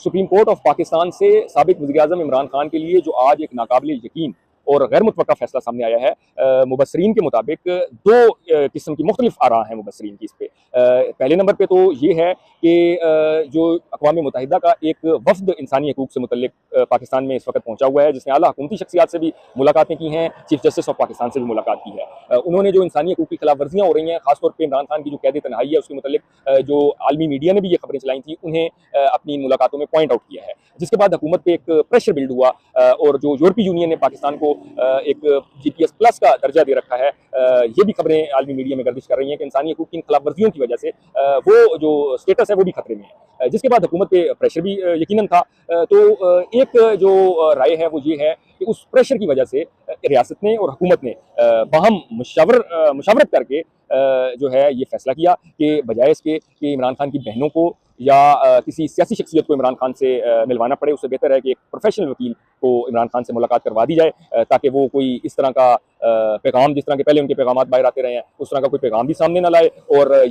Supreme court of Pakistan से साबिक वज़ीर-ए-आज़म इमरान खान के लिए जो आज एक नाकाबिल यकीन और गैर मुतवक्का फैसला सामने आया है, मुबस्सरीन के मुताबिक दो किस्म की मुख्तलिफ आरा हैं मुबस्सरीन की इस पे। पहले नंबर पे तो ये है कि जो अक़वाम मुत्तहिदा का एक वफ़द इंसानी हकूक़ से मुतल्लिक पाकिस्तान में इस वक्त पहुंचा हुआ है, जिसने आला हुकूमती शख्सियात से भी मुलाकातें की हैं, चीफ जस्टिस ऑफ पाकिस्तान से भी मुलाकात की है। उन्होंने जो इंसानी हकूक़ की खिलाफ वर्जियाँ हो रही हैं, खासतौर पर इमरान खान की जो कैद तन्हाई है उसके मुतल्लिक जो आलमी मीडिया ने भी ये खबरें चलाई थी, उन्हें अपनी इन मुलाकातों में पॉइंट आउट किया है। जिसके बाद हुकूमत पे एक प्रेशर बिल्ड हुआ और जो यूरोपीय यूनियन ने पाकिस्तान को एक GPS प्लस का दर्जा दे रखा है, ये भी खबरें आलमी मीडिया में गर्दिश कर रही हैं कि इंसानी हकूक़ की इन खिलाफ वर्जियों की वजह से वो जो स्टेटस है वो भी खतरे में है। जिसके बाद हुकूमत पे प्रेशर भी यकीनन था। तो एक जो राय है वो ये है कि उस प्रेशर की वजह से रियासत ने और हुकूमत ने बाहम मुशावरत करके जो है ये फैसला किया कि बजाय इसके कि इमरान खान की बहनों को या किसी सियासी शख्सियत को इमरान खान से मिलवाना पड़े, उससे बेहतर है कि एक प्रोफेशनल वकील को इमरान खान से मुलाकात करवा दी जाए, ताकि वो कोई इस तरह का पैगाम, जिस तरह के पहले उनके पैगाम बाहर आते रहे हैं, उस तरह का कोई पैगाम भी सामने ना लाए। और ये